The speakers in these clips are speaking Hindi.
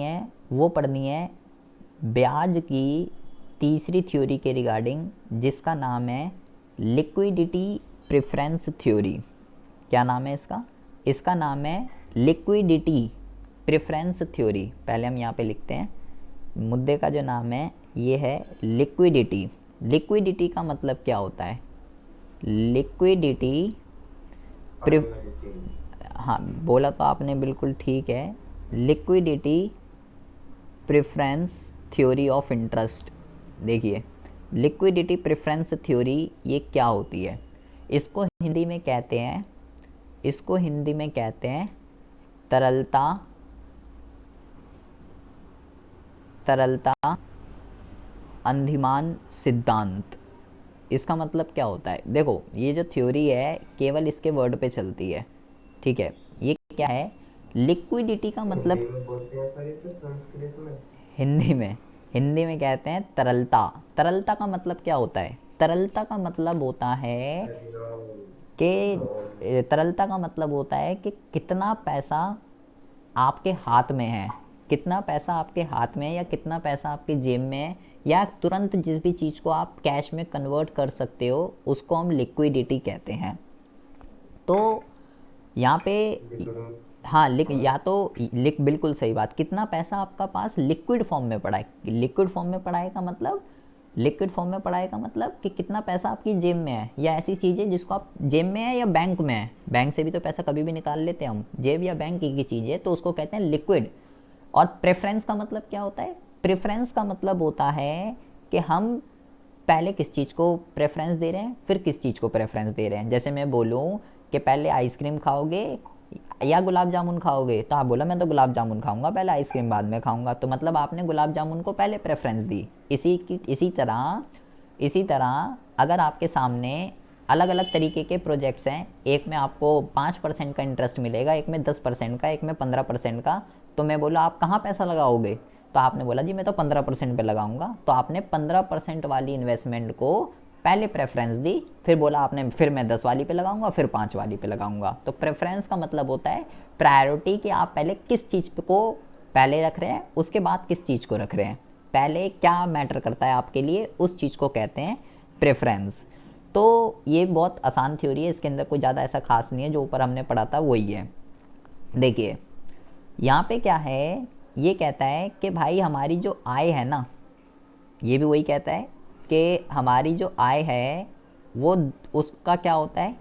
है वो पढ़नी है ब्याज की तीसरी थ्योरी के रिगार्डिंग, जिसका नाम है लिक्विडिटी प्रेफरेंस थ्योरी। क्या नाम है इसका? इसका नाम है लिक्विडिटी प्रेफरेंस थ्योरी। पहले हम यहाँ पे लिखते हैं, मुद्दे का जो नाम है ये है लिक्विडिटी। लिक्विडिटी का मतलब क्या होता है? लिक्विडिटी हाँ, बोला तो आपने बिल्कुल ठीक है। Liquidity preference theory of interest. देखिए, लिक्विडिटी प्रेफरेंस थ्योरी ये क्या होती है? इसको हिंदी में कहते हैं, इसको हिंदी में कहते हैं तरलता अंधिमान सिद्धांत। इसका मतलब क्या होता है? देखो, ये जो थ्योरी है केवल इसके वर्ड पे चलती है, ठीक है। ये क्या है? लिक्विडिटी का मतलब हिंदी में बोलते हैं सर इसे, संस्कृत में? हिंदी में कहते हैं तरलता। तरलता का मतलब क्या होता है? तरलता का मतलब होता है कि तरलता का मतलब होता है कि कितना पैसा आपके हाथ में है, कितना पैसा आपके हाथ में है या कितना पैसा आपकी जेब में है, या तुरंत जिस भी चीज़ को आप कैश में कन्वर्ट कर सकते हो उसको हम लिक्विडिटी कहते हैं। तो यहाँ पे हाँ लिख, या तो लिख, बिल्कुल सही बात। कितना पैसा आपका पास लिक्विड फॉर्म में पड़ा है। लिक्विड फॉर्म में पड़ा है का मतलब, लिक्विड फॉर्म में पड़ा है का मतलब कि कितना पैसा आपकी जेब में है, या ऐसी चीज़ें जिसको आप जेब में है या बैंक में है। बैंक से भी तो पैसा कभी भी निकाल लेते हैं हम, जेब या बैंक की चीज़ है तो उसको कहते हैं लिक्विड। और प्रेफरेंस का मतलब क्या होता है? प्रेफरेंस का मतलब होता है कि हम पहले किस चीज़ को प्रेफरेंस दे रहे हैं, फिर किस चीज़ को प्रेफरेंस दे रहे हैं। जैसे मैं बोलूँ कि पहले आइसक्रीम खाओगे या गुलाब जामुन खाओगे, तो आप बोला मैं तो गुलाब जामुन खाऊंगा, पहले आइसक्रीम बाद में खाऊंगा, तो मतलब आपने गुलाब जामुन को पहले प्रेफरेंस दी। इसी तरह अगर आपके सामने अलग अलग तरीके के प्रोजेक्ट्स हैं, एक में आपको 5% का इंटरेस्ट मिलेगा, एक में 10% का, एक में 15% का, तो मैं बोला आप कहाँ पैसा लगाओगे? तो आपने बोला जी मैं तो 15% पे लगाऊंगा, तो आपने 15% वाली इन्वेस्टमेंट को पहले प्रेफरेंस दी, फिर बोला आपने फिर मैं 10 वाली पे लगाऊंगा, फिर 5 वाली पे लगाऊंगा। तो प्रेफरेंस का मतलब होता है प्रायोरिटी, कि आप पहले किस चीज़ को पहले रख रहे हैं, उसके बाद किस चीज़ को रख रहे हैं, पहले क्या मैटर करता है आपके लिए, उस चीज़ को कहते हैं प्रेफरेंस। तो ये बहुत आसान थ्योरी है, इसके अंदर कोई ज़्यादा ऐसा खास नहीं है, जो ऊपर हमने पढ़ा था वही है। देखिए यहाँ पे क्या है, ये कहता है कि भाई हमारी जो आय है ना, ये भी वही कहता है कि हमारी जो आय है वो, उसका क्या होता है,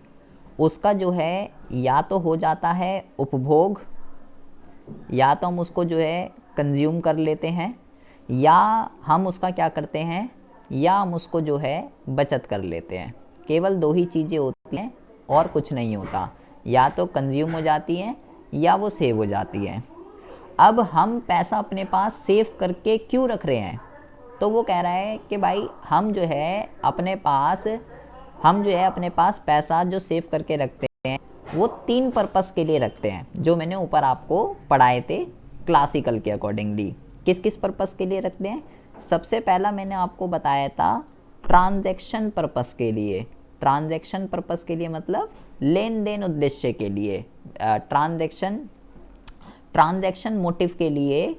उसका जो है या तो हो जाता है उपभोग, या तो हम उसको जो है कंज्यूम कर लेते हैं, या हम उसका क्या करते हैं, या हम उसको जो है बचत कर लेते हैं। केवल दो ही चीज़ें होती हैं और कुछ नहीं होता, या तो कंज्यूम हो जाती हैं या वो सेव हो जाती हैं। अब हम पैसा अपने पास सेव करके क्यों रख रहे हैं? तो वो कह रहा है कि भाई हम जो है अपने पास पैसा जो सेव करके रखते हैं वो 3 पर्पस के लिए रखते हैं, जो मैंने ऊपर आपको पढ़ाए थे क्लासिकल के अकॉर्डिंगली। किस किस पर्पस के लिए रखते हैं? सबसे पहला मैंने आपको बताया था ट्रांजैक्शन पर्पस के लिए। ट्रांजैक्शन पर्पस के लिए मतलब लेन देन उद्देश्य के लिए। ट्रांजैक्शन मोटिव के लिए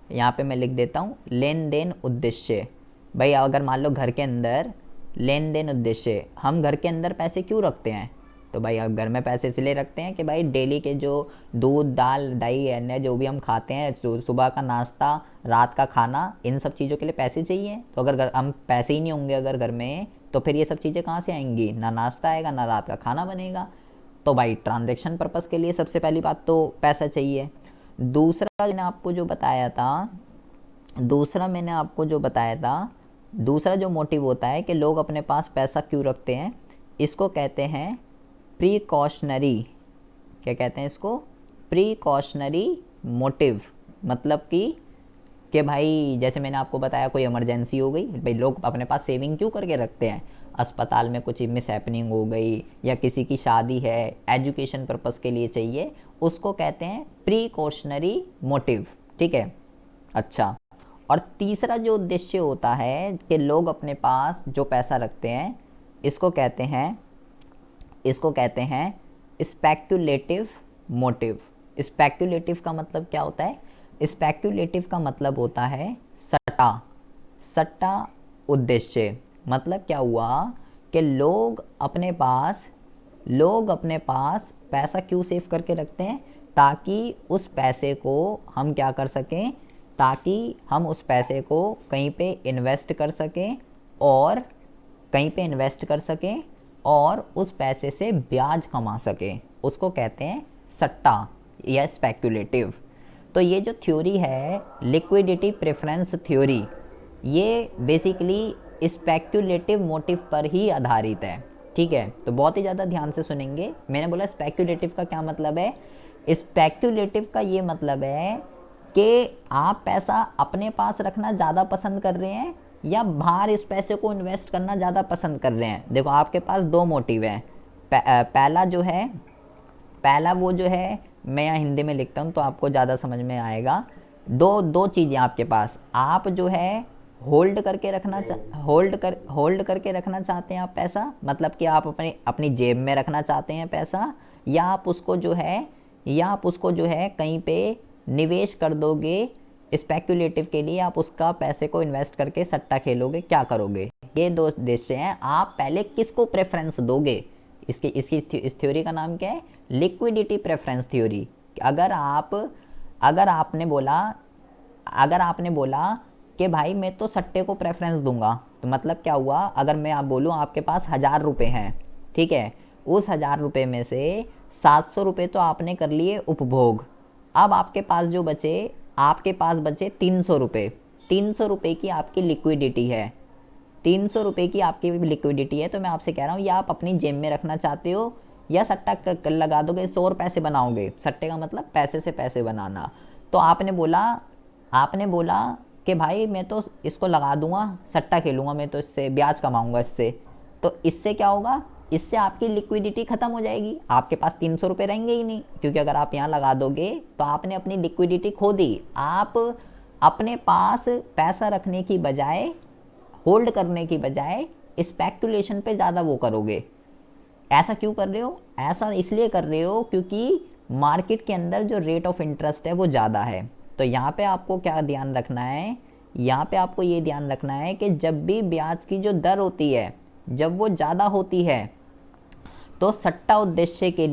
यहाँ पे मैं लिख देता हूँ लेन देन उद्देश्य। भाई अगर मान लो घर के अंदर लेन देन उद्देश्य, हम घर के अंदर पैसे क्यों रखते हैं? तो भाई अब घर में पैसे इसलिए रखते हैं कि भाई डेली के जो दूध दाल दही अन्य जो भी हम खाते हैं, तो सुबह का नाश्ता रात का खाना, इन सब चीज़ों के लिए पैसे चाहिए। तो अगर हम पैसे ही नहीं होंगे अगर घर में, तो फिर ये सब चीज़ें कहाँ से आएंगी? ना नाश्ता आएगा ना रात का खाना बनेगा। तो भाई ट्रांजैक्शन पर्पस के लिए सबसे पहली बात तो पैसा चाहिए। दूसरा मैंने आपको जो बताया था दूसरा जो मोटिव होता है कि लोग अपने पास पैसा क्यों रखते हैं, इसको कहते हैं प्रीकॉशनरी। क्या कहते हैं इसको? Precautionary motive. मतलब कि भाई जैसे मैंने आपको बताया कोई इमरजेंसी हो गई, भाई लोग अपने पास सेविंग क्यों करके रखते हैं? अस्पताल में कुछ मिस हैपनिंग हो गई, या किसी की शादी है, एजुकेशन पर्पस के लिए चाहिए, उसको कहते हैं प्रीकॉशनरी मोटिव। ठीक है, अच्छा। और तीसरा जो उद्देश्य होता है कि लोग अपने पास जो पैसा रखते हैं, इसको कहते हैं स्पेक्युलेटिव मोटिव। स्पेक्युलेटिव का मतलब क्या होता है? स्पेक्युलेटिव का मतलब होता है सट्टा, सट्टा उद्देश्य। मतलब क्या हुआ कि लोग अपने पास पैसा क्यों सेव करके रखते हैं, ताकि उस पैसे को हम क्या कर सकें, ताकि हम उस पैसे को कहीं पे इन्वेस्ट कर सकें और उस पैसे से ब्याज कमा सकें, उसको कहते हैं सट्टा या स्पेक्युलेटिव। तो ये जो थ्योरी है लिक्विडिटी प्रेफरेंस थ्योरी, ये बेसिकली स्पेक्युलेटिव मोटिव पर ही आधारित है। ठीक है, तो बहुत ही ज़्यादा ध्यान से सुनेंगे। मैंने बोला स्पेक्युलेटिव का क्या मतलब है। स्पेक्युलेटिव का ये मतलब है कि आप पैसा अपने पास रखना ज़्यादा पसंद कर रहे हैं या बाहर इस पैसे को इन्वेस्ट करना ज़्यादा पसंद कर रहे हैं। देखो आपके पास दो मोटिव हैं। पहला वो जो है, मैं यहाँ हिंदी में लिखता हूँ तो आपको ज़्यादा समझ में आएगा। दो चीज़ें आपके पास, आप जो है होल्ड करके रखना चाहते हैं आप पैसा, मतलब कि आप अपनी जेब में रखना चाहते हैं पैसा, या आप उसको जो है कहीं पे निवेश कर दोगे। स्पेक्युलेटिव के लिए आप उसका पैसे को इन्वेस्ट करके सट्टा खेलोगे, क्या करोगे। ये दो उद्देश्य हैं। आप पहले किसको प्रेफरेंस दोगे, इस थ्योरी का नाम क्या है, लिक्विडिटी प्रेफरेंस थ्योरी। अगर आपने बोला कि भाई मैं तो सट्टे को प्रेफरेंस दूंगा, तो मतलब क्या हुआ, अगर मैं आप बोलूँ आपके पास 1000 रुपये हैं, ठीक है, उस 1000 रुपये में से 700 रुपये तो आपने कर लिए उपभोग। अब आपके पास बचे 300 रुपये। 300 रुपये की आपकी लिक्विडिटी है, 300 रुपये की आपकी लिक्विडिटी है। तो मैं आपसे कह रहा हूँ, या आप अपनी जेब में रखना चाहते हो या सट्टा लगा दोगे, 100 और पैसे बनाओगे। सट्टे का मतलब पैसे से पैसे बनाना। तो आपने बोला कि भाई मैं तो इसको लगा दूंगा, सट्टा खेलूंगा, मैं तो इससे ब्याज कमाऊंगा इससे। तो इससे क्या होगा, इससे आपकी लिक्विडिटी ख़त्म हो जाएगी, आपके पास 300 रुपये रहेंगे ही नहीं, क्योंकि अगर आप यहाँ लगा दोगे तो आपने अपनी लिक्विडिटी खो दी। आप अपने पास पैसा रखने की बजाय, होल्ड करने की बजाय स्पेक्युलेशन पे ज़्यादा वो करोगे। ऐसा क्यों कर रहे हो, ऐसा इसलिए कर रहे हो क्योंकि मार्केट के अंदर जो रेट ऑफ इंटरेस्ट है वो ज़्यादा है। तो यहाँ पे आपको क्या ध्यान रखना है, यहाँ पे आपको ये ध्यान रखना है कि जब भी ब्याज की जो दर होती है, जब वो ज़्यादा होती है, तो सट्टा उद्देश्य के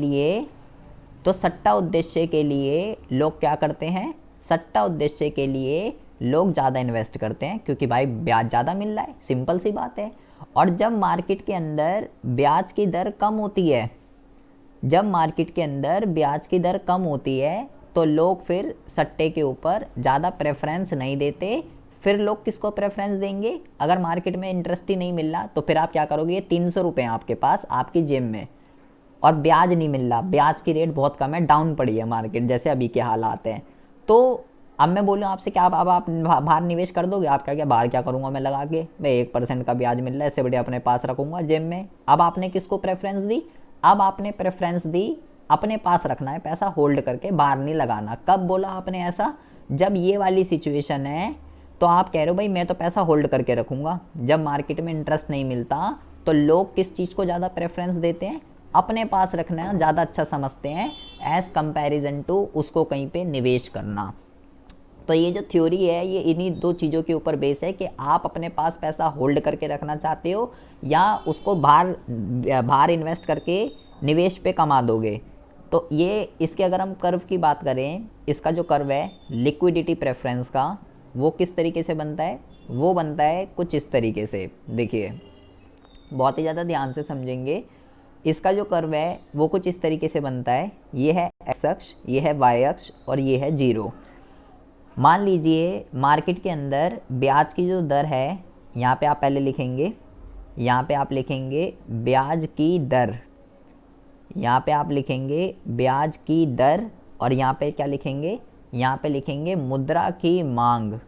लिए लोग क्या करते हैं, सट्टा उद्देश्य के लिए लोग ज़्यादा इन्वेस्ट करते हैं, क्योंकि भाई ब्याज ज़्यादा मिल रहा है, सिंपल सी बात है। और जब मार्केट के अंदर ब्याज की दर कम होती है, तो लोग फिर सट्टे के ऊपर ज़्यादा प्रेफरेंस नहीं देते। फिर लोग किसको प्रेफरेंस देंगे, अगर मार्केट में इंटरेस्ट ही नहीं मिल रहा तो फिर आप क्या करोगे, 300 रुपये आपके पास आपकी जेब में और ब्याज नहीं मिल रहा, ब्याज की रेट बहुत कम है, डाउन पड़ी है मार्केट, जैसे अभी के हालात हैं। तो अब मैं बोलूँ आपसे, क्या अब आप बाहर निवेश कर दोगे, आप क्या बाहर क्या करूँगा मैं लगा के, मैं 1% का ब्याज मिल रहा है, इससे बढ़िया अपने पास रखूँगा जेब में। अब आपने किसको प्रेफरेंस दी, अब आपने प्रेफरेंस दी अपने पास रखना है पैसा, होल्ड करके, बाहर नहीं लगाना। कब बोला आपने ऐसा, जब ये वाली सिचुएशन है, तो आप कह रहे हो भाई मैं तो पैसा होल्ड करके रखूँगा। जब मार्केट में इंटरेस्ट नहीं मिलता तो लोग किस चीज़ को ज़्यादा प्रेफरेंस देते हैं, अपने पास रखना ज़्यादा अच्छा समझते हैं एज़ कंपैरिजन टू उसको कहीं पे निवेश करना। तो ये जो थ्योरी है ये इन्हीं दो चीज़ों के ऊपर बेस है कि आप अपने पास पैसा होल्ड करके रखना चाहते हो या उसको बाहर इन्वेस्ट करके निवेश पे कमा दोगे। तो ये इसके अगर हम कर्व की बात करें, इसका जो कर्व है लिक्विडिटी प्रेफरेंस का, वो किस तरीके से बनता है, वो बनता है कुछ इस तरीके से। देखिए बहुत ही ज़्यादा ध्यान से समझेंगे। इसका जो कर्व है वो कुछ इस तरीके से बनता है, ये है एक्स अक्ष, ये है वाई अक्ष और ये है जीरो। मान लीजिए मार्केट के अंदर ब्याज की जो दर है, यहाँ पे आप पहले लिखेंगे, यहाँ पे आप लिखेंगे ब्याज की दर, यहाँ पे आप लिखेंगे ब्याज की दर, और यहाँ पे क्या लिखेंगे, यहाँ पे लिखेंगे मुद्रा की मांग।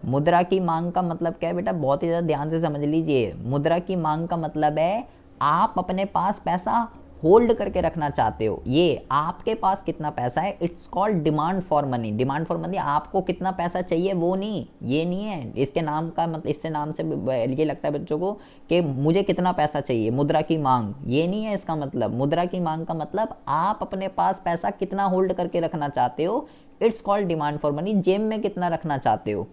मुद्रा की मांग का मतलब क्या है बेटा, बहुत ही ज़्यादा ध्यान से समझ लीजिए। मुद्रा की मांग का मतलब है आप अपने पास पैसा होल्ड करके रखना चाहते हो, ये आपके पास कितना पैसा है, it's called demand for money. Demand for money, आपको कितना पैसा चाहिए वो नहीं, ये नहीं है इसके नाम का मतलब, इससे नाम से ये लगता है बच्चों को कि मुझे कितना पैसा चाहिए, मुद्रा की मांग, ये नहीं है इसका मतलब। मुद्रा की मांग का मतलब आप अपने पास पैसा कितना होल्ड करके रखना चाहते हो, it's called demand for money. जेब में कितना रखना चाहते हो।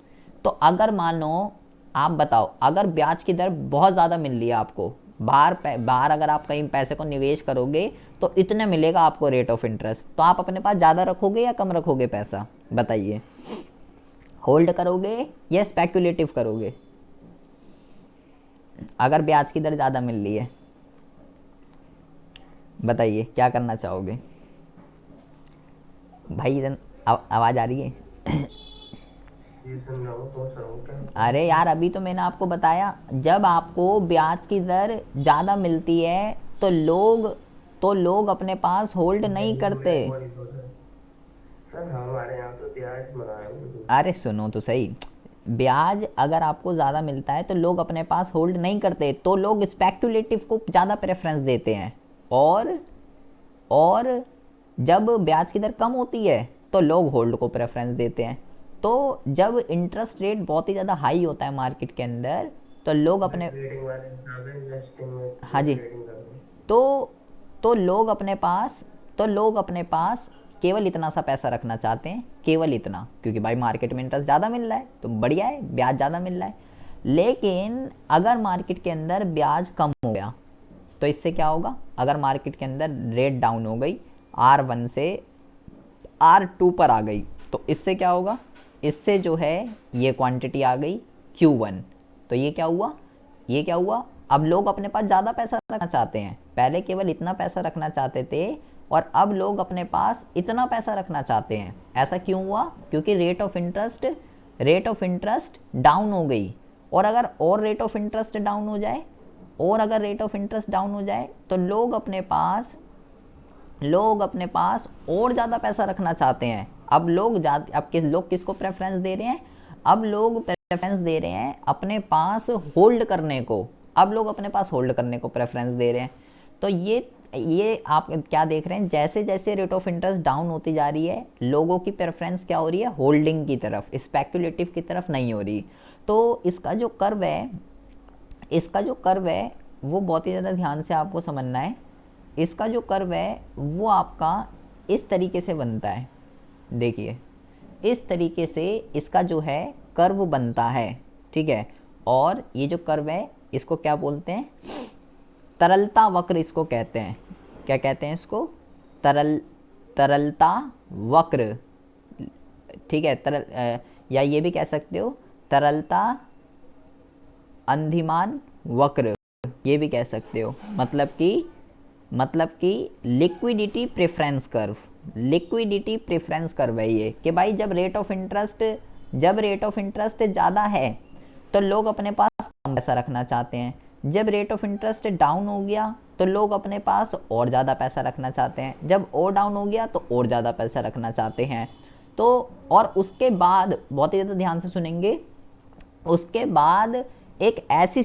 तो अगर मान लो आप बताओ, अगर ब्याज की दर बहुत ज़्यादा मिल रही है आपको, बाहर अगर आप कहीं पैसे को निवेश करोगे तो इतने मिलेगा आपको रेट ऑफ इंटरेस्ट, तो आप अपने पास ज़्यादा रखोगे या कम रखोगे पैसा, बताइए। होल्ड करोगे या स्पेक्युलेटिव करोगे अगर ब्याज की दर ज़्यादा मिल रही है, बताइए क्या करना चाहोगे भाई। आवाज़ आ रही है? ये सुन रहा हूँ, सोच रहा हूँ क्या। अरे यार अभी तो मैंने आपको बताया, जब आपको ब्याज की दर ज़्यादा मिलती है तो लोग अपने पास होल्ड नहीं यही करते। मैं वही सोच रहा हूँ। सर हमारे यहाँ तो ब्याज मना है बिल्कुल। अरे सुनो तो सही, ब्याज अगर आपको ज़्यादा मिलता है तो लोग अपने पास होल्ड नहीं करते, तो लोग स्पेक्युलेटिव को ज़्यादा प्रेफरेंस देते हैं। और जब ब्याज की दर कम होती है तो लोग होल्ड को प्रेफरेंस देते हैं। तो जब इंटरेस्ट रेट बहुत ही ज़्यादा हाई होता है मार्केट के अंदर तो लोग मैं अपने, ट्रेडिंग वाले हिसाब है, इन्वेस्टिंग में हाँ मैं जी, ट्रेडिंग कर रहा हूँ। तो तो लोग अपने पास तो लोग अपने पास केवल इतना सा पैसा रखना चाहते हैं, केवल इतना, क्योंकि भाई मार्केट में इंटरेस्ट ज़्यादा मिल रहा है तो बढ़िया है, ब्याज ज़्यादा मिल रहा है। लेकिन अगर मार्केट के अंदर ब्याज कम हो गया तो इससे क्या होगा, अगर मार्केट के अंदर रेट डाउन हो गई, R1 से R2 पर आ गई, तो इससे क्या होगा, इससे जो है ये क्वांटिटी आ गई Q1। तो ये क्या हुआ, अब लोग अपने पास ज़्यादा पैसा रखना चाहते हैं। पहले केवल इतना पैसा रखना चाहते थे और अब लोग अपने पास इतना पैसा रखना चाहते हैं। ऐसा क्यों हुआ, क्योंकि रेट ऑफ इंटरेस्ट डाउन हो गई। और अगर और रेट ऑफ इंटरेस्ट डाउन हो जाए तो लोग अपने पास और ज़्यादा पैसा रखना चाहते हैं। अब लोग किसको प्रेफरेंस दे रहे हैं, अब लोग प्रेफरेंस दे रहे हैं अपने पास होल्ड करने को, अब लोग अपने पास होल्ड करने को प्रेफरेंस दे रहे हैं। तो ये आप क्या देख रहे हैं, जैसे जैसे रेट ऑफ इंटरेस्ट डाउन होती जा रही है लोगों की प्रेफरेंस क्या हो रही है, होल्डिंग की तरफ, स्पेक्युलेटिव की तरफ नहीं हो रही। तो इसका जो कर्व है वो बहुत ही ज़्यादा ध्यान से आपको समझना है। इसका जो कर्व है वो आपका इस तरीके से बनता है, देखिए इस तरीके से इसका जो है कर्व बनता है, ठीक है। और ये जो कर्व है इसको क्या बोलते हैं, तरलता वक्र इसको कहते हैं। क्या कहते हैं इसको, तरलता वक्र, ठीक है। या ये भी कह सकते हो तरलता अंधिमान वक्र, ये भी कह सकते हो। मतलब कि लिक्विडिटी प्रेफरेंस कर्व है ये, कि भाई जब रेट ऑफ इंटरेस्ट ज़्यादा है तो लोग अपने पास कम पैसा रखना चाहते हैं, जब रेट ऑफ इंटरेस्ट डाउन हो गया तो लोग अपने पास और ज़्यादा पैसा रखना चाहते हैं, जब और डाउन हो गया तो और ज़्यादा पैसा रखना चाहते हैं। तो और उसके बाद बहुत ही ज़्यादा ध्यान से सुनेंगे, उसके बाद एक ऐसी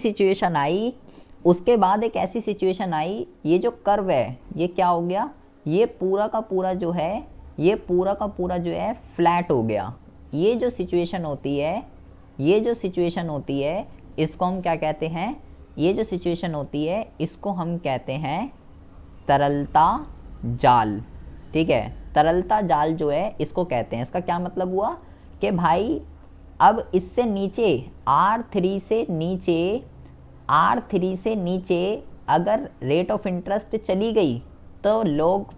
सिचुएशन आई, ये जो कर्व है ये क्या हो गया, ये पूरा का पूरा जो है फ्लैट हो गया। ये जो सिचुएशन होती है इसको हम क्या कहते हैं, ये जो सिचुएशन होती है इसको हम कहते हैं तरलता जाल, ठीक है। तरलता जाल जो है इसको कहते हैं, इसका क्या मतलब हुआ कि भाई अब इससे नीचे R3 से नीचे अगर रेट ऑफ इंटरेस्ट चली गई तो लोग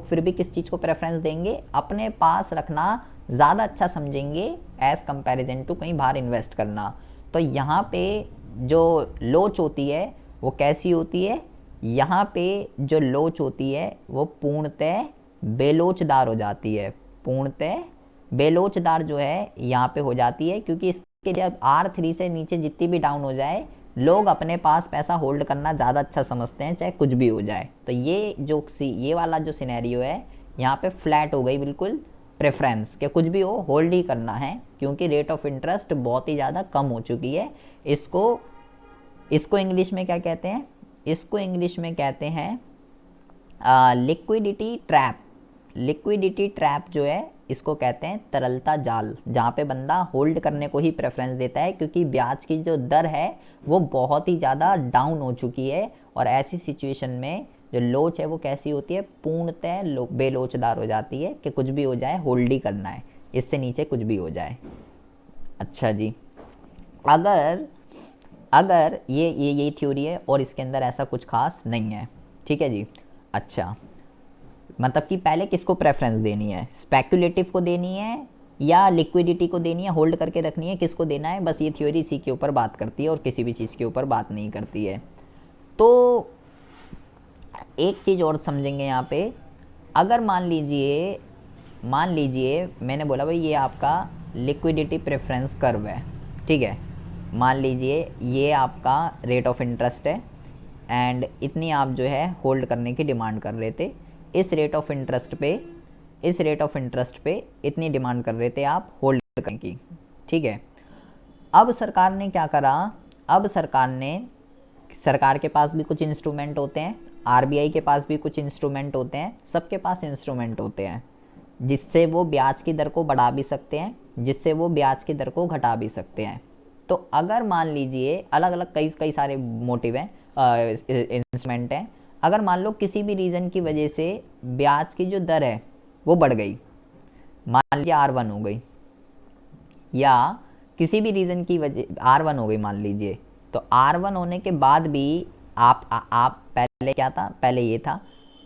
फिर भी किस चीज़ को प्रेफरेंस देंगे, अपने पास रखना ज़्यादा अच्छा समझेंगे एज़ कंपैरिजन टू कहीं बाहर इन्वेस्ट करना। तो यहाँ पे जो लोच होती है वो कैसी होती है, यहाँ पे जो लोच होती है वो पूर्णतः बेलोचदार हो जाती है, पूर्णतः बेलोचदार जो है यहाँ पे हो जाती है, क्योंकि इसके जब R3 से नीचे जितनी भी डाउन हो जाए लोग अपने पास पैसा होल्ड करना ज़्यादा अच्छा समझते हैं चाहे कुछ भी हो जाए। तो ये वाला जो सिनेरियो है यहाँ पे फ्लैट हो गई बिल्कुल प्रेफरेंस, कि कुछ भी हो होल्ड ही करना है, क्योंकि रेट ऑफ इंटरेस्ट बहुत ही ज़्यादा कम हो चुकी है। इसको इंग्लिश में क्या कहते हैं, इसको इंग्लिश में कहते हैं लिक्विडिटी ट्रैप जो है इसको कहते हैं तरलता जाल, जहाँ पे बंदा होल्ड करने को ही प्रेफरेंस देता है, क्योंकि ब्याज की जो दर है वो बहुत ही ज़्यादा डाउन हो चुकी है। और ऐसी सिचुएशन में जो लोच है वो कैसी होती है, पूर्णतः बेलोचदार हो जाती है कि कुछ भी हो जाए होल्ड ही करना है, इससे नीचे कुछ भी हो जाए। अच्छा जी, अगर अगर ये थ्योरी है और इसके अंदर ऐसा कुछ खास नहीं है, ठीक है जी। अच्छा, मतलब कि पहले किसको प्रेफरेंस देनी है, स्पेक्युलेटिव को देनी है या लिक्विडिटी को देनी है, होल्ड करके रखनी है, किसको देना है, बस ये थ्योरी इसी के ऊपर बात करती है और किसी भी चीज़ के ऊपर बात नहीं करती है। तो एक चीज़ और समझेंगे यहाँ पे, अगर मान लीजिए मैंने बोला भाई ये आपका लिक्विडिटी प्रेफरेंस कर्व है, ठीक है। मान लीजिए ये आपका रेट ऑफ इंटरेस्ट है एंड इतनी आप जो है होल्ड करने की डिमांड कर रहे थे। इस रेट ऑफ इंटरेस्ट पे इतनी डिमांड कर रहे थे आप होल्ड करने की, ठीक है। अब सरकार ने क्या करा, अब सरकार के पास भी कुछ इंस्ट्रूमेंट होते हैं, आरबीआई के पास भी कुछ इंस्ट्रूमेंट होते हैं, सबके पास इंस्ट्रूमेंट होते हैं जिससे वो ब्याज की दर को बढ़ा भी सकते हैं, जिससे वो ब्याज की दर को घटा भी सकते हैं। तो अगर मान लीजिए अलग अलग कई सारे मोटिव हैं, इंस्ट्रूमेंट हैं, अगर मान लो किसी भी रीज़न की वजह से ब्याज की जो दर है वो बढ़ गई, मान लीजिए R1 हो गई, या किसी भी रीज़न की वजह R1 हो गई मान लीजिए, तो R1 होने के बाद भी आप पहले क्या था, पहले ये था,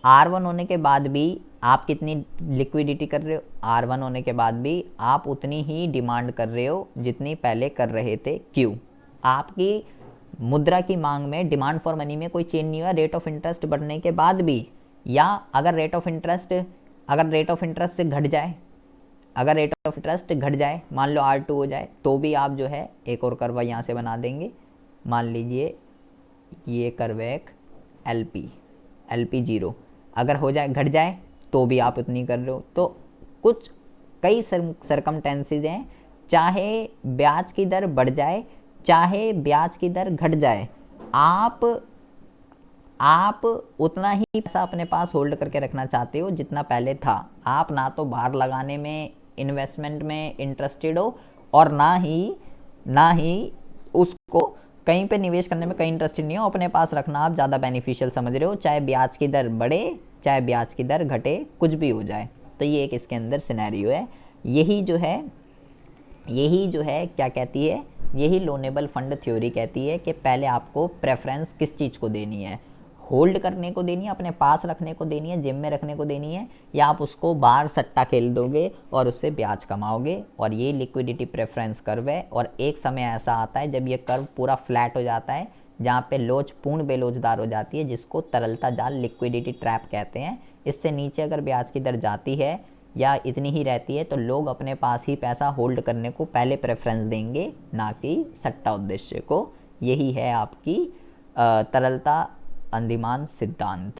R1 होने के बाद भी आप कितनी लिक्विडिटी कर रहे हो, R1 होने के बाद भी आप उतनी ही डिमांड कर रहे हो जितनी पहले कर रहे थे। क्यों? आपकी मुद्रा की मांग में, डिमांड फॉर मनी में कोई चेंज नहीं हुआ रेट ऑफ इंटरेस्ट बढ़ने के बाद भी। या अगर रेट ऑफ इंटरेस्ट से घट जाए, अगर रेट ऑफ इंटरेस्ट घट जाए, मान लो R2 हो जाए, तो भी आप जो है एक और कर्व यहाँ से बना देंगे, मान लीजिए ये कर्व एक LP 0, अगर हो जाए घट जाए तो भी आप उतनी कर रहे हो। तो कुछ कई सरकमटेंसेज हैं, चाहे ब्याज की दर बढ़ जाए चाहे ब्याज की दर घट जाए, आप उतना ही पैसा अपने पास होल्ड करके रखना चाहते हो जितना पहले था। आप ना तो बाहर लगाने में, इन्वेस्टमेंट में इंटरेस्टेड हो, और ना ही उसको कहीं पे निवेश करने में कहीं इंटरेस्टेड नहीं हो, अपने पास रखना आप ज़्यादा बेनिफिशियल समझ रहे हो, चाहे ब्याज की दर बढ़े चाहे ब्याज की दर घटे, कुछ भी हो जाए। तो ये एक इसके अंदर सिनेरियो है। यही जो है क्या कहती है, यही लोनेबल फंड थ्योरी कहती है कि पहले आपको प्रेफरेंस किस चीज़ को देनी है, होल्ड करने को देनी है, अपने पास रखने को देनी है, जिम में रखने को देनी है, या आप उसको बाहर सट्टा खेल दोगे और उससे ब्याज कमाओगे। और ये लिक्विडिटी प्रेफरेंस कर्व है। और एक समय ऐसा आता है जब ये कर्व पूरा फ्लैट हो जाता है, जहाँ पे लोच पूर्ण बेलोचदार हो जाती है, जिसको तरलता जाल, लिक्विडिटी ट्रैप कहते हैं। इससे नीचे अगर ब्याज की दर जाती है या इतनी ही रहती है, तो लोग अपने पास ही पैसा होल्ड करने को पहले प्रेफरेंस देंगे, ना कि सट्टा उद्देश्य को। यही है आपकी तरलता अंदिमान सिद्धांत।